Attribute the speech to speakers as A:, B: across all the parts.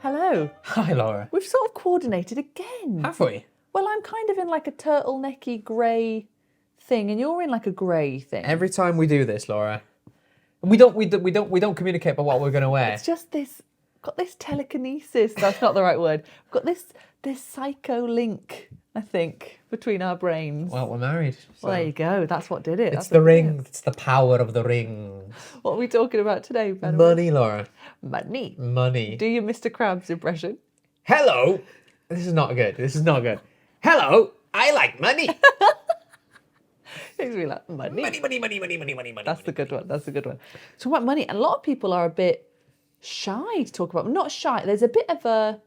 A: Hello.
B: Hi, Laura.
A: We've sort of coordinated again.
B: Have we?
A: Well, I'm kind of in like a turtlenecky grey thing, and you're in like a grey thing.
B: Every time we do this, Laura, we don't communicate about what we're going to wear.
A: It's just this. Got this telekinesis. That's not the right word. We've got this psycho link, I think, between our brains.
B: Well, we're married. So.
A: Well, there you go. That's what did it.
B: It's the ring. It's the power of the ring.
A: What are we talking about today, Ben?
B: Money, Laura.
A: Money.
B: Money.
A: Do your Mr. Krabs impression?
B: Hello. This is not good. This is not good. Hello. I like money.
A: Makes me like money.
B: Money.
A: That's the good one. That's a good one. Talk about money. And a lot of people are a bit shy to talk about. Not shy. There's a bit of a,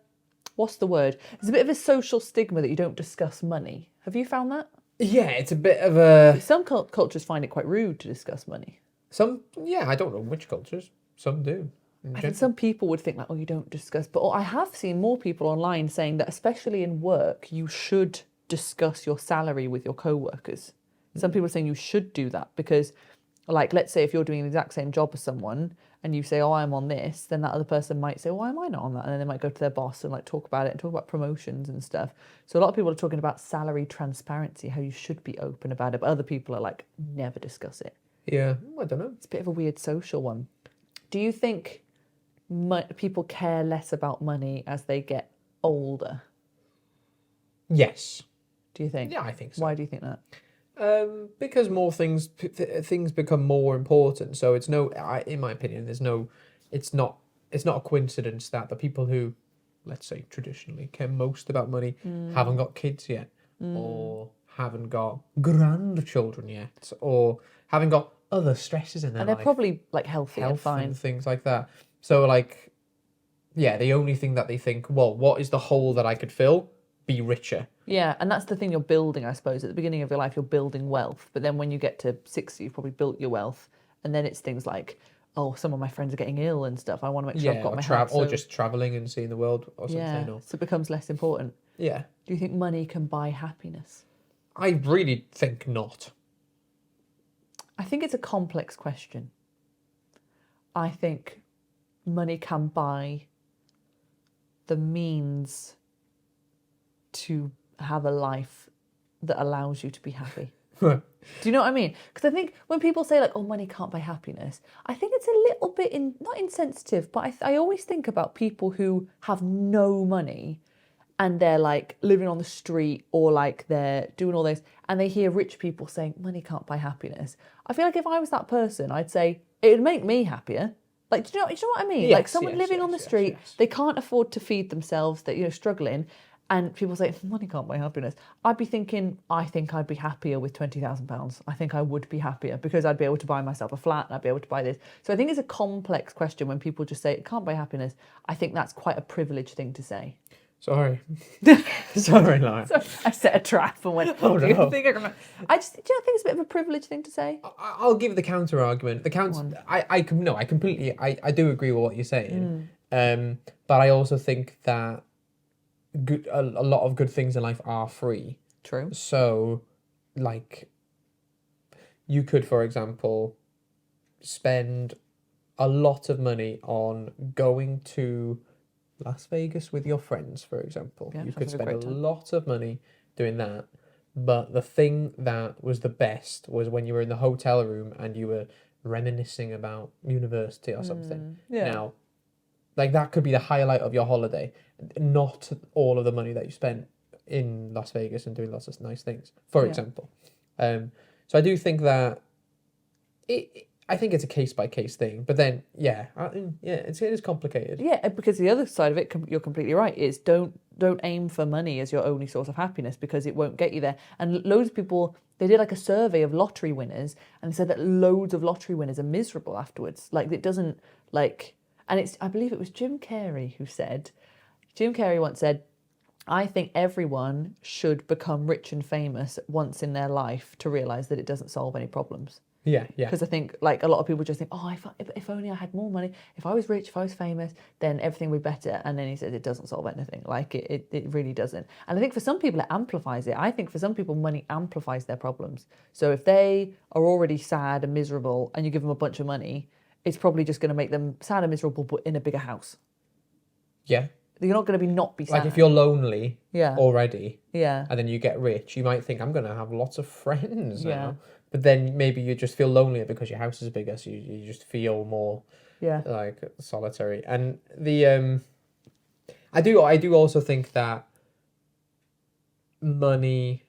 A: what's the word? There's a bit of a social stigma that you don't discuss money. Have you found that?
B: Yeah, it's a bit of a...
A: Some cultures find it quite rude to discuss money.
B: I don't know which cultures. Some do.
A: I think some people would think like, oh, you don't discuss. But I have seen more people online saying that, especially in work, you should discuss your salary with your co-workers. Some people are saying you should do that because, like, let's say if you're doing the exact same job as someone and you say, oh, I'm on this, then that other person might say, why am I not on that? And then they might go to their boss and like talk about it and talk about promotions and stuff. So a lot of people are talking about salary transparency, how you should be open about it. But other people are like, never discuss it.
B: Yeah, I don't know.
A: It's a bit of a weird social one. Do you think people care less about money as they get older?
B: Yes. Do
A: you think?
B: Yeah, I think so.
A: Why do you think that?
B: Because more things become more important. So it's in my opinion, it's not a coincidence that the people who, let's say, traditionally care most about money haven't got kids yet, or haven't got grandchildren yet, or haven't got other stresses in their life.
A: And they're probably like healthy and fine.
B: And things like that. So like, yeah, the only thing that they think, well, what is the hole that I could fill? Be richer.
A: Yeah, and that's the thing you're building, I suppose. At the beginning of your life, you're building wealth. But then when you get to 60, you've probably built your wealth. And then it's things like, oh, some of my friends are getting ill and stuff. I want to make sure I've got my health.
B: Or just travelling and seeing the world or something.
A: Yeah, so it becomes less important.
B: Yeah.
A: Do you think money can buy happiness?
B: I really think not.
A: I think it's a complex question. I think money can buy the means to have a life that allows you to be happy. Do you know what I mean? Because I think when people say like, oh, money can't buy happiness, I think it's a little bit, not insensitive, but I always think about people who have no money and they're like living on the street or like they're doing all this and they hear rich people saying money can't buy happiness. I feel like if I was that person, I'd say it would make me happier. Like, do you know what I mean?
B: Yes,
A: like someone living on the street, they can't afford to feed themselves, they're struggling. And people say, money can't buy happiness. I'd be thinking, I think I'd be happier with £20,000. I think I would be happier because I'd be able to buy myself a flat and I'd be able to buy this. So I think it's a complex question when people just say it can't buy happiness. I think that's quite a privileged thing to say.
B: Sorry. Sorry, Lauren.
A: So I set a trap and went,
B: oh no.
A: Do you think it's a bit of a privileged thing to say?
B: I'll give the counter argument. I do agree with what you're saying. But I also think that a lot of good things in life are free.
A: True.
B: So, like, you could, for example, spend a lot of money on going to Las Vegas with your friends, for example.
A: Yeah,
B: you could spend a
A: time.
B: lot of money doing that. But the thing that was the best was when you were in the hotel room and you were reminiscing about university or something.
A: Yeah.
B: Now, like, that could be the highlight of your holiday, not all of the money that you spent in Las Vegas and doing lots of nice things, for example. So I do think that I think it's a case-by-case thing. But then, it is complicated.
A: Yeah, because the other side of it, you're completely right, is don't aim for money as your only source of happiness because it won't get you there. And loads of people, they did like a survey of lottery winners and they said that loads of lottery winners are miserable afterwards. Like, it doesn't, like... And I believe it was Jim Carrey once said, I think everyone should become rich and famous once in their life to realise that it doesn't solve any problems.
B: Yeah.
A: Because I think like a lot of people just think, oh, if only I had more money, if I was rich, if I was famous, then everything would be better. And then he said it doesn't solve anything. Like it really doesn't. And I think for some people it amplifies it. I think for some people money amplifies their problems. So if they are already sad and miserable and you give them a bunch of money, it's probably just going to make them sad and miserable, but in a bigger house.
B: Yeah.
A: You're not going to not be sad.
B: Like if you're lonely
A: Yeah.
B: already
A: Yeah.
B: and then you get rich, you might think, I'm going to have lots of friends
A: Yeah.
B: now. But then maybe you just feel lonelier because your house is bigger, so you just feel more
A: Yeah.
B: like solitary. And the I do also think that money.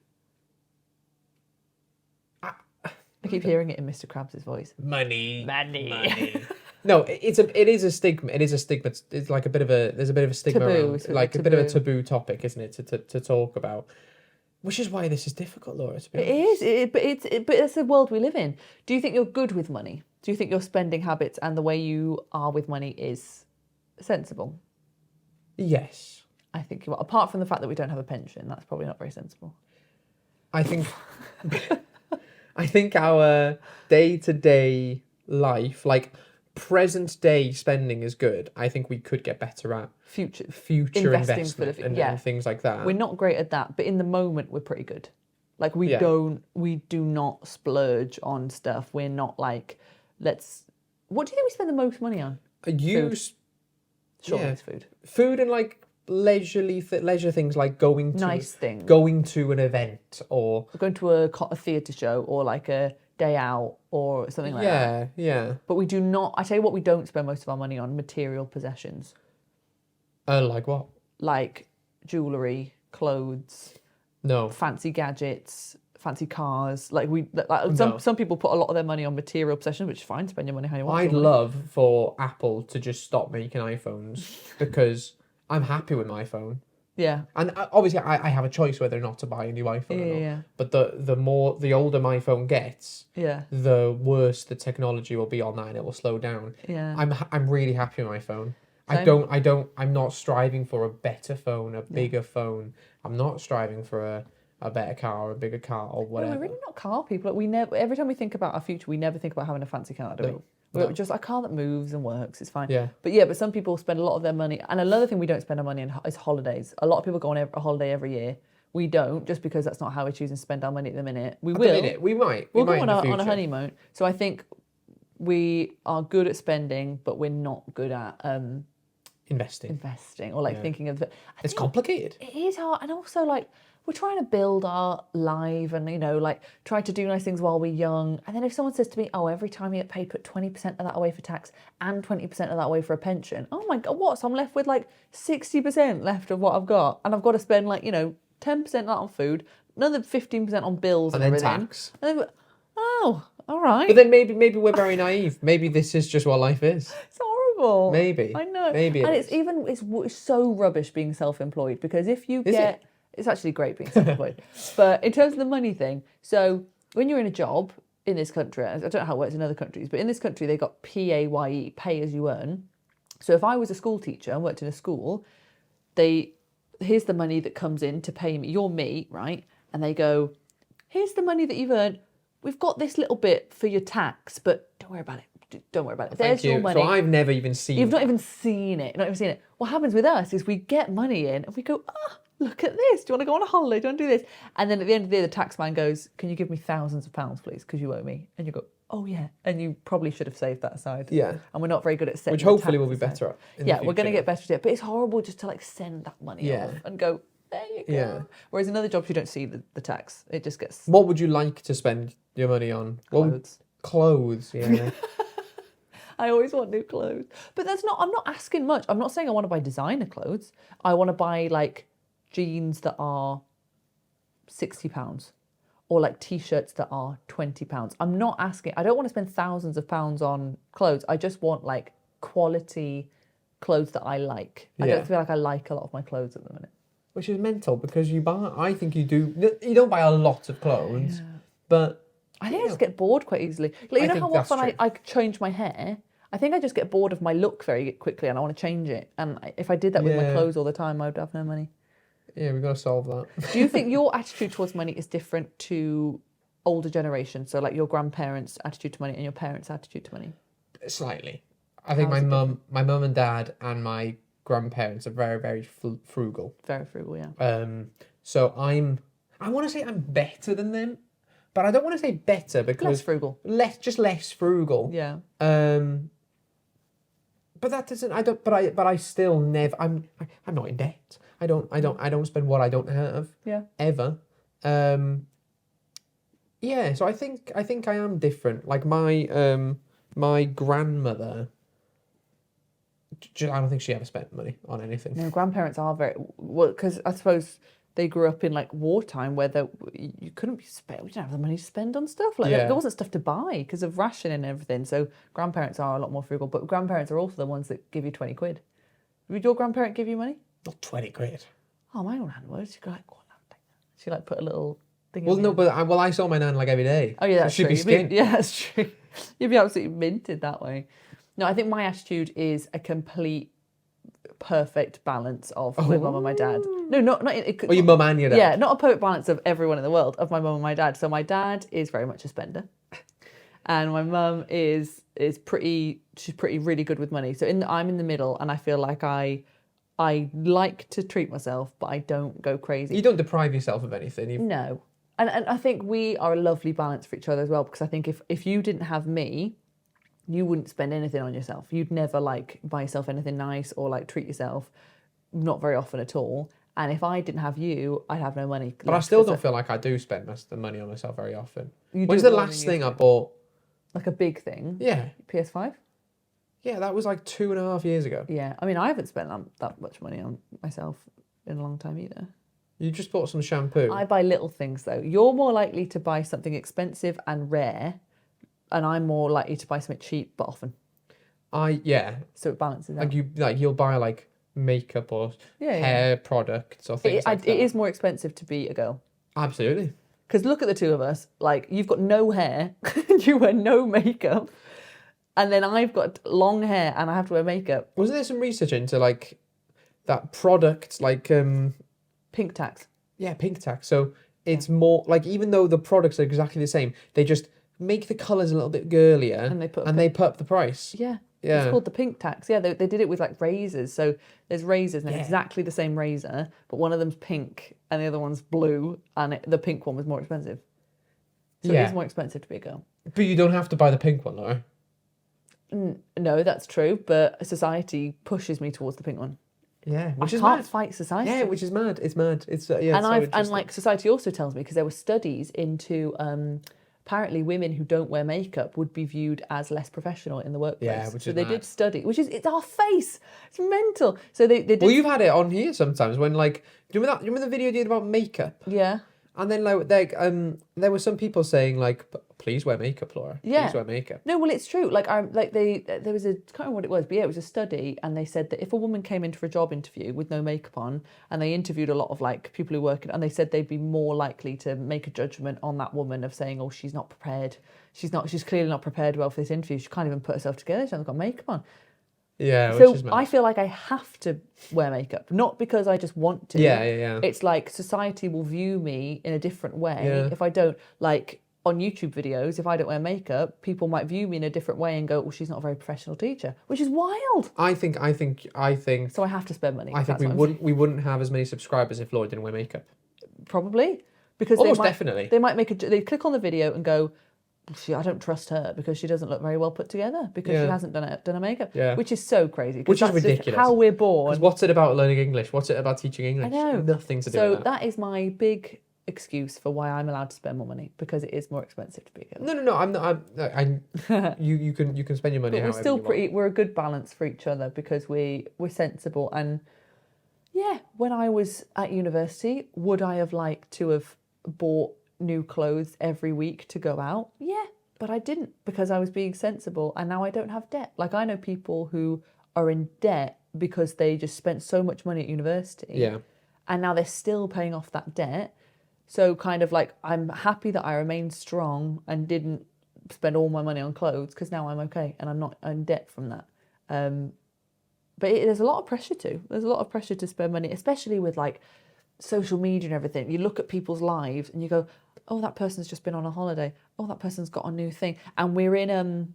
A: I keep hearing it in Mr. Krabs' voice.
B: Money.
A: Money.
B: No, it is a stigma. It is a stigma. It's like there's a bit of a stigma
A: Taboo,
B: around,
A: it's a
B: like a bit of a
A: taboo.
B: taboo topic, isn't it, to talk about? Which is why this is difficult, Laura. To be
A: It
B: honest.
A: is, but it's the world we live in. Do you think you're good with money? Do you think your spending habits and the way you are with money is sensible?
B: Yes,
A: I think you are. Apart from the fact that we don't have a pension, that's probably not very sensible.
B: I think. I think our day-to-day life, like present day spending, is good. I think we could get better at
A: Future
B: investment
A: for the
B: and things like that.
A: We're not great at that, but in the moment we're pretty good. Like we
B: Yeah.
A: do not splurge on stuff. We're not like, what do you think we spend the most money on?
B: Use
A: Surely
B: yeah.
A: it's food.
B: Food and like leisure things, like going to
A: Nice things.
B: going to an event or
A: Going to a theatre show or like a day out or something like that.
B: yeah.
A: But we do not, I tell you what we don't spend most of our money on, material possessions.
B: Like what?
A: Like jewellery, clothes,
B: No.
A: fancy gadgets, fancy cars. Like
B: No.
A: some people put a lot of their money on material possessions, which is fine, spend your money how you want.
B: I'd love for Apple to just stop making iPhones because I'm happy with my phone.
A: Yeah.
B: And obviously, I have a choice whether or not to buy a new iPhone or not.
A: Yeah.
B: But the older my phone gets,
A: Yeah.
B: the worse the technology will be on that, and it will slow down.
A: Yeah.
B: I'm really happy with my phone.
A: Same.
B: I'm not striving for a better phone, a bigger phone. I'm not striving for a better car or a bigger car or
A: No,
B: whatever.
A: we're really not car people. Like, we never. Every time we think about our future, we never think about having a fancy car, do we?
B: No.
A: We're
B: No.
A: just a car that moves and works. It's fine.
B: Yeah.
A: But some people spend a lot of their money. And another thing we don't spend our money on is holidays. A lot of people go on a holiday every year. We don't, just because that's not how we're choosing to spend our money at the minute. We will.
B: We might.
A: We'll
B: we
A: go
B: might
A: on
B: in the
A: a
B: future.
A: honeymoon. So I think we are good at spending, but we're not good at investing or like thinking of.
B: It's complicated.
A: It is hard, and also like we're trying to build our life, and like try to do nice things while we're young. And then if someone says to me, "Oh, every time you get paid, put 20% of that away for tax and 20% of that away for a pension," oh my god, what? So I'm left with like 60% left of what I've got, and I've got to spend like 10% that on food, another 15% on bills and
B: then
A: everything.
B: tax.
A: And then, oh, all right.
B: But then maybe we're very naive. Maybe this is just what life is.
A: It's horrible.
B: Maybe.
A: I know.
B: Maybe it
A: and
B: is.
A: it's so rubbish being self-employed, because if you it's actually great being self-employed. But in terms of the money thing, so when you're in a job in this country, I don't know how it works in other countries, but in this country they got PAYE, pay as you earn. So if I was a school teacher and worked in a school, here's the money that comes in to pay me. You're me, right? And they go, here's the money that you've earned. We've got this little bit for your tax, but don't worry about it. Don't worry about it. There's your money.
B: So I've never even seen.
A: You've not even seen it. Not even seen it. What happens with us is we get money in and we go, look at this. Do you want to go on a holiday? Do you want to do this? And then at the end of the day, the tax man goes, can you give me thousands of pounds, please? Because you owe me. And you go, oh yeah. And you probably should have saved that aside.
B: Yeah.
A: And we're not very good at setting.
B: Which
A: the
B: hopefully
A: tax
B: we'll be
A: aside.
B: better at. In
A: Yeah,
B: the
A: we're going to
B: future.
A: get better at it. But it's horrible just to like send that money off and go, there you go.
B: Yeah.
A: Whereas in other jobs, you don't see the tax. It just gets
B: What would you like to spend your money on?
A: clothes.
B: Clothes, yeah.
A: I always want new clothes. But I'm not asking much. I'm not saying I want to buy designer clothes. I want to buy like jeans that are £60 or like t-shirts that are £20. I'm not asking. I don't want to spend thousands of pounds on clothes. I just want like quality clothes that I like. I don't feel like I like a lot of my clothes at the minute.
B: Which is mental because I think you do. You don't buy a lot of clothes, but
A: I think I just get bored quite easily. Like, you know how
B: that's
A: often
B: true.
A: I change my hair? I think I just get bored of my look very quickly and I want to change it. And if I did that with my clothes all the time, I would have no money.
B: yeah, we've got to solve that.
A: Do you think your attitude towards money is different to older generations? So like your grandparents' attitude to money and your parents' attitude to money?
B: Slightly. I think
A: How's it
B: my mum and dad and my grandparents are very, very frugal.
A: Very frugal, yeah.
B: So I want to say I'm better than them, but I don't want to say better because
A: Less frugal.
B: less frugal.
A: Yeah.
B: But that doesn't. I don't. But I still never. I'm not in debt. I don't spend what I don't have.
A: Yeah.
B: Ever. Yeah. So I think I am different. Like my grandmother. I don't think she ever spent money on anything.
A: No, grandparents are very well because I suppose they grew up in like wartime where you couldn't be spent. We didn't have the money to spend on stuff. Like
B: Yeah.
A: there wasn't stuff to buy because of rationing and everything. So grandparents are a lot more frugal, but grandparents are also the ones that give you 20 quid. Would your grandparent give you money?
B: Not 20 quid.
A: Oh, my own hand would. She'd go like, "What? She like put a little thing.
B: Well,
A: in
B: no,
A: hand.
B: but I saw my nan like every day.
A: Oh yeah, that's
B: so she'd
A: true.
B: be skint.
A: Yeah, that's true. You'd be absolutely minted that way. No, I think my attitude is a complete perfect balance of my mum and my dad. No, not it could,
B: Or your mum and your dad.
A: yeah, not a perfect balance of everyone in the world, of my mum and my dad. So my dad is very much a spender, and my mum is she's really good with money. So I'm in the middle, and I feel like I like to treat myself, but I don't go crazy.
B: You don't deprive yourself of anything.
A: No, and I think we are a lovely balance for each other as well, because I think if you didn't have me, you wouldn't spend anything on yourself. You'd never like buy yourself anything nice or like treat yourself, not very often at all. And if I didn't have you, I'd have no money.
B: But I still don't feel like I do spend the money on myself very often.
A: You
B: When's
A: do
B: the
A: more than
B: last
A: you
B: thing I
A: think.
B: bought?
A: Like a big thing.
B: Yeah.
A: PS5?
B: Yeah, that was like 2.5 years ago.
A: Yeah. I mean, I haven't spent that much money on myself in a long time either.
B: You just bought some shampoo.
A: I buy little things though. You're more likely to buy something expensive and rare, and I'm more likely to buy something cheap but often.
B: Yeah.
A: So it balances out.
B: You'll buy like makeup or hair products or things like that.
A: It is more expensive to be a girl.
B: Absolutely.
A: Because look at the two of us. Like, you've got no hair, you wear no makeup, and then I've got long hair and I have to wear makeup.
B: Wasn't there some research into like that product, like
A: Pink tax.
B: yeah, pink tax? So it's more like, even though the products are exactly the same, they just make the colours a little bit girlier
A: And they put
B: up the price.
A: Yeah.
B: Yeah.
A: It's called the pink tax. Yeah, they did it with like razors. So there's razors and they're
B: Yeah.
A: exactly the same razor, but one of them's pink and the other one's blue, and the pink one was more expensive. So
B: Yeah.
A: it is more expensive to be a girl.
B: But you don't have to buy the pink one, though.
A: No, that's true, but society pushes me towards the pink one.
B: Yeah, which
A: I
B: is
A: can't
B: mad.
A: fight society.
B: Yeah, which is mad. It's mad. It's yeah.
A: And
B: so
A: and like society also tells me, because there were studies into apparently women who don't wear makeup would be viewed as less professional in the workplace.
B: Yeah, which
A: so
B: is
A: they
B: mad.
A: did study, it's our face. It's mental. So they did.
B: Well, you've had it on here sometimes when like, do you remember that? Do you remember the video you did about makeup?
A: Yeah.
B: And then like there were some people saying like, please wear makeup, Laura.
A: Yeah.
B: Please wear makeup.
A: No, well, it's true. Like there was I can't remember what it was, but yeah, it was a study, and they said that if a woman came into a job interview with no makeup on, and they interviewed a lot of like people who work, and they said they'd be more likely to make a judgment on that woman of saying, oh, she's not prepared. She's clearly not prepared well for this interview. She can't even put herself together. She hasn't got makeup on.
B: Yeah,
A: So
B: which is mad.
A: I feel like I have to wear makeup, not because I just want to.
B: Yeah.
A: It's like society will view me in a different way
B: Yeah.
A: if I don't, like on YouTube videos, if I don't wear makeup, people might view me in a different way and go, well, she's not a very professional teacher, which is wild.
B: I think.
A: So I have to spend money.
B: I think we wouldn't have as many subscribers if Laura didn't wear makeup.
A: Probably. Because
B: Almost definitely.
A: They might they click on the video and go, I don't trust her because she doesn't look very well put together because
B: Yeah.
A: she hasn't done her makeup.
B: Yeah.
A: Which is so crazy. 'cause
B: Which is
A: that's just
B: ridiculous.
A: how we're born.
B: Because what's it about learning English? What's it about teaching English?
A: I know.
B: Nothing to do
A: So
B: with that.
A: that is my big excuse for why I'm allowed to spend more money, because it is more expensive to be a girl.
B: No. I'm not. You can spend your money.
A: But we're
B: however
A: still
B: you want.
A: we're a good balance for each other because we're sensible. And yeah, when I was at university, would I have liked to have bought new clothes every week to go out? Yeah, but I didn't, because I was being sensible, and now I don't have debt. Like, I know people who are in debt because they just spent so much money at university.
B: Yeah.
A: And now they're still paying off that debt. So kind of like, I'm happy that I remained strong and didn't spend all my money on clothes, because now I'm okay and I'm not in debt from that. But there's a lot of pressure too. There's a lot of pressure to spend money, especially with like social media and everything. You look at people's lives and you go, oh, that person's just been on a holiday. Oh, that person's got a new thing. And we're in,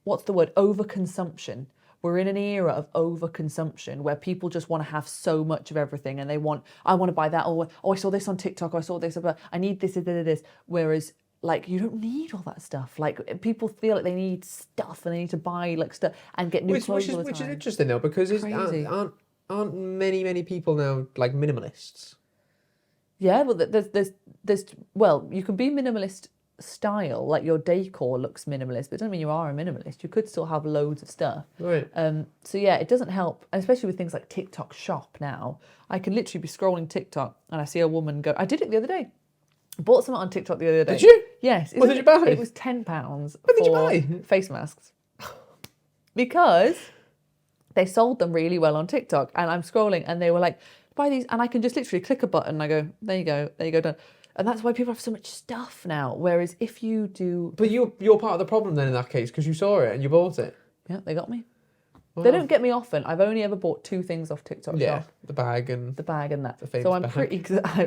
A: what's the word? Overconsumption. We're in an era of overconsumption where people just want to have so much of everything, and I want to buy that. Oh, I saw this on TikTok. I saw this. I need this. Whereas like you don't need all that stuff. Like people feel like they need stuff and they need to buy like stuff and get new clothes all the
B: which is
A: time.
B: interesting though, because
A: Crazy.
B: aren't many people now like minimalists?
A: Yeah, well, there's well, you can be minimalist style, like your decor looks minimalist, but it doesn't mean you are a minimalist. You could still have loads of stuff.
B: Right.
A: So yeah, it doesn't help, and especially with things like TikTok Shop now. I can literally be scrolling TikTok and I see a woman go. I did it the other day. Bought something on TikTok the other day.
B: Did you?
A: Yes.
B: What did you buy?
A: It was £10
B: What did you
A: for
B: buy?
A: face masks because they sold them really well on TikTok, and I'm scrolling and they were like, buy these, and I can just literally click a button and I go, there you go, done. And that's why people have so much stuff now. Whereas if you do,
B: But you're part of the problem then in that case, because you saw it and you bought it.
A: yeah, they got me.
B: Wow.
A: They don't get me often. I've only ever bought 2 things off TikTok
B: Yeah,
A: Shop.
B: the bag and
A: The bag and that.
B: the famous
A: So I'm
B: bag.
A: pretty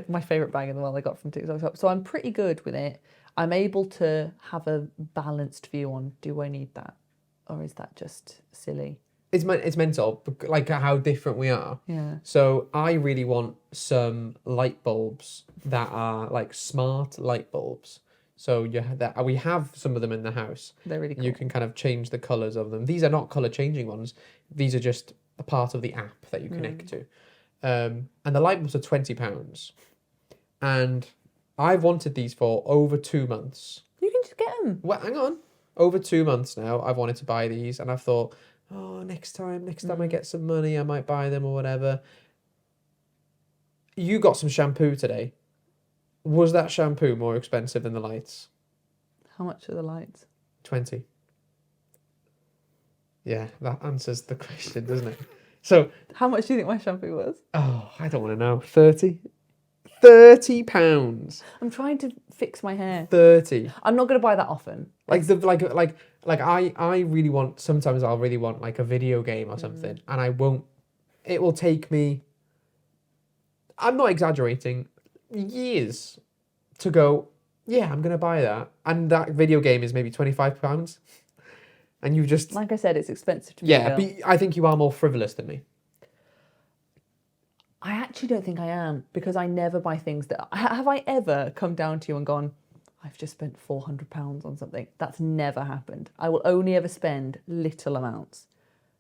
A: my favourite bag in the world I got from TikTok Shop. So I'm pretty good with it. I'm able to have a balanced view on, do I need that? Or is that just silly?
B: It's mental, like how different we are.
A: Yeah.
B: So I really want some light bulbs that are like smart light bulbs. So we have some of them in the house.
A: They're really cool.
B: You can kind of change the colours of them. These are not colour changing ones. These are just a part of the app that you connect to. And the light bulbs are £20. And I've wanted these for over 2 months.
A: You can just get them.
B: Well, hang on. Over 2 months now, I've wanted to buy these, and I've thought, oh, next time I get some money, I might buy them or whatever. You got some shampoo today. Was that shampoo more expensive than the lights?
A: How much are the lights?
B: 20. Yeah, that answers the question, doesn't it? So,
A: How much do you think my shampoo was?
B: oh, I don't want to know. 30? £30.
A: I'm trying to fix my hair.
B: 30.
A: I'm not going to buy that often.
B: I really want, sometimes I'll really want like a video game or something, and it will take me, I'm not exaggerating, years to go, yeah, I'm going to buy that. And that video game is maybe £25. And you just,
A: Like I said, it's expensive to me.
B: yeah, but I think you are more frivolous than me.
A: I actually don't think I am, because I never buy things that... Have I ever come down to you and gone, I've just spent £400 on something? That's never happened. I will only ever spend little amounts.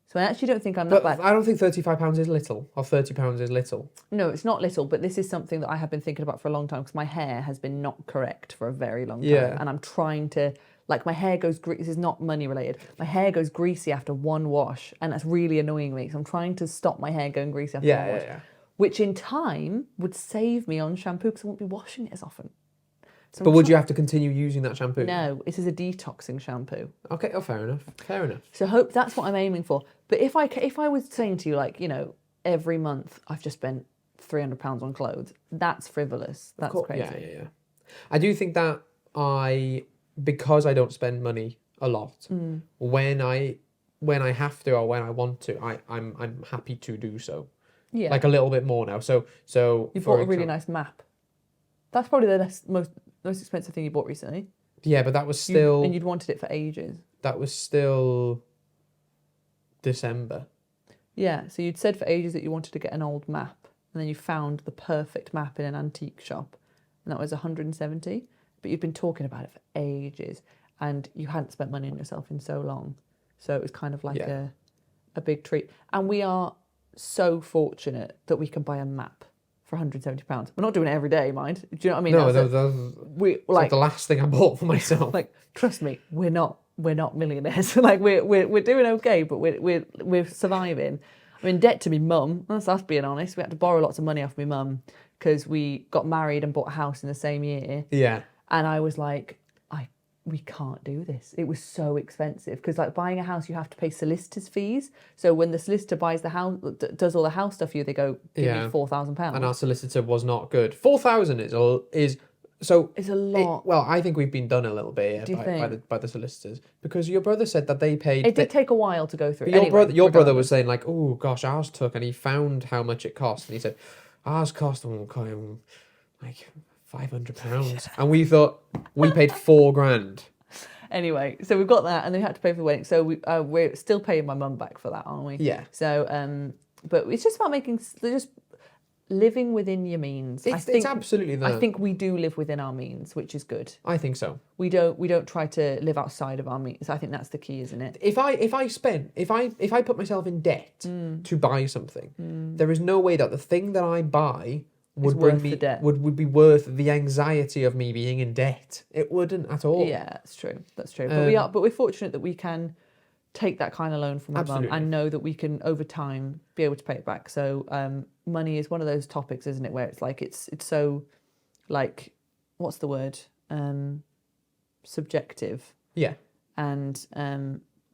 A: So I actually don't think I'm that
B: But
A: bad.
B: I don't think £35 is little, or £30 is little.
A: No, it's not little, but this is something that I have been thinking about for a long time, because my hair has been not correct for a very long time.
B: Yeah.
A: And I'm trying to... Like, my hair goes... This is not money related. My hair goes greasy after one wash, and that's really annoying me, because I'm trying to stop my hair going greasy after one wash.
B: Yeah.
A: Which in time would save me on shampoo, because I won't be washing it as often. So
B: But would you have to continue using that shampoo?
A: No, it is a detoxing shampoo.
B: Okay, oh, fair enough. Fair enough.
A: So that's what I'm aiming for. But if I was saying to you, like, you know, every month I've just spent £300 on clothes, that's frivolous. That's crazy.
B: Yeah. I do think that because I don't spend money a lot, when I have to or when I want to, I'm happy to do so.
A: Yeah.
B: Like a little bit more now. So
A: You bought a really nice map. That's probably the most expensive thing you bought recently.
B: Yeah, but that was still...
A: And you'd wanted it for ages.
B: That was still December.
A: Yeah, so you'd said for ages that you wanted to get an old map, and then you found the perfect map in an antique shop, and that was 170. But you'd been talking about it for ages, and you hadn't spent money on yourself in so long. So it was kind of like a big treat. And we are so fortunate that we can buy a map for £170. We're not doing it every day, mind. Do you know what I mean?
B: No, that was like the last thing I bought for myself.
A: Like, trust me, we're not millionaires. Like, we're doing okay, but we're surviving. I'm in debt to my mum. That's us being honest. We had to borrow lots of money off my mum because we got married and bought a house in the same year.
B: Yeah.
A: And I was like, we can't do this. It was so expensive because, like, buying a house, you have to pay solicitors' fees. So when the solicitor buys the house, does all the house stuff for you, they go, give me £4,000.
B: And our solicitor was not good. 4,000 is so.
A: It's a lot.
B: I think we've been done a little bit by the solicitors, because your brother said that they paid.
A: It did take a while to go through.
B: But your brother was saying like, oh gosh, ours took, and he found how much it cost, and he said, ours cost like £500, and we thought we paid £4,000.
A: Anyway, so we've got that, and then we had to pay for the wedding. So we're still paying my mum back for that, aren't we?
B: Yeah.
A: So, but it's just about making just living within your means.
B: It's absolutely that.
A: I think we do live within our means, which is good.
B: I think so.
A: We don't try to live outside of our means. I think that's the key, isn't it?
B: If I put myself in debt to buy something, there is no way that the thing that I buy would bring me would be worth the anxiety of me being in debt. It wouldn't at all.
A: Yeah, that's true. That's true. But we're fortunate that we can take that kind of loan from our mum and know that we can over time be able to pay it back. So money is one of those topics, isn't it, where it's like it's so like, what's the word? Subjective.
B: Yeah.
A: And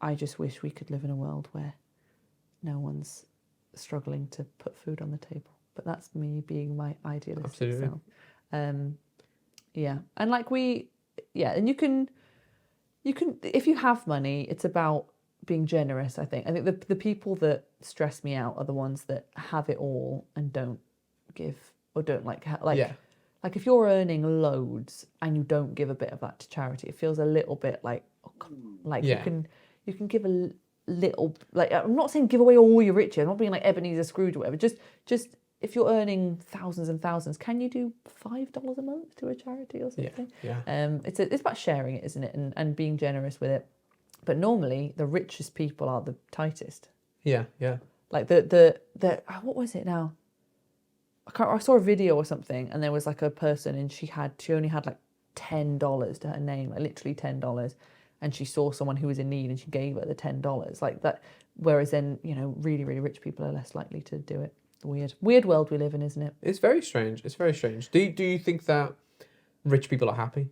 A: I just wish we could live in a world where no one's struggling to put food on the table. But that's me being my idealistic self. Yeah. And like and you can if you have money, it's about being generous, I think. I think the people that stress me out are the ones that have it all and don't give or don't like if you're earning loads and you don't give a bit of that to charity, it feels a little bit like, oh God, like you can give a little, like, I'm not saying give away all your riches. I'm not being like Ebenezer Scrooge or whatever. Just if you're earning thousands and thousands, can you do $5 a month to a charity or something?
B: Yeah.
A: It's about sharing it, isn't it, and being generous with it. But normally the richest people are the tightest.
B: Yeah.
A: Like the what was it now? I saw a video or something, and there was like a person, and she only had like $10 to her name, like literally $10, and she saw someone who was in need, and she gave her the $10, like that. Whereas then, really, really rich people are less likely to do it. Weird world we live in, isn't it?
B: It's very strange. Do you think that rich people are happy?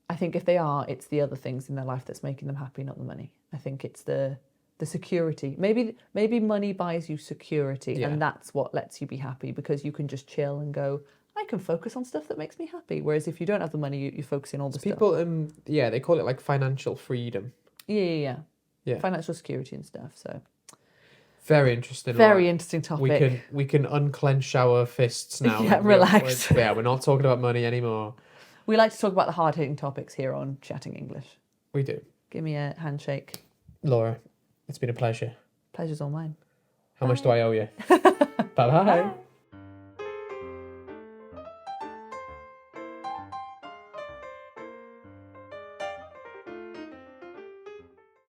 A: I think if they are, it's the other things in their life that's making them happy, not the money. I think it's the security. Maybe money buys you security, and that's what lets you be happy, because you can just chill and go, I can focus on stuff that makes me happy. Whereas if you don't have the money, you're focusing on all the stuff.
B: People, they call it like financial freedom.
A: Yeah. Financial security and stuff. So
B: very interesting.
A: Very interesting topic.
B: We can unclench our fists now.
A: Yeah, relax.
B: We're not talking about money anymore.
A: We like to talk about the hard-hitting topics here on Chatting English.
B: We do.
A: Give me a handshake.
B: Laura, it's been a pleasure.
A: Pleasure's all mine.
B: How much do I owe you? Bye-bye. Bye.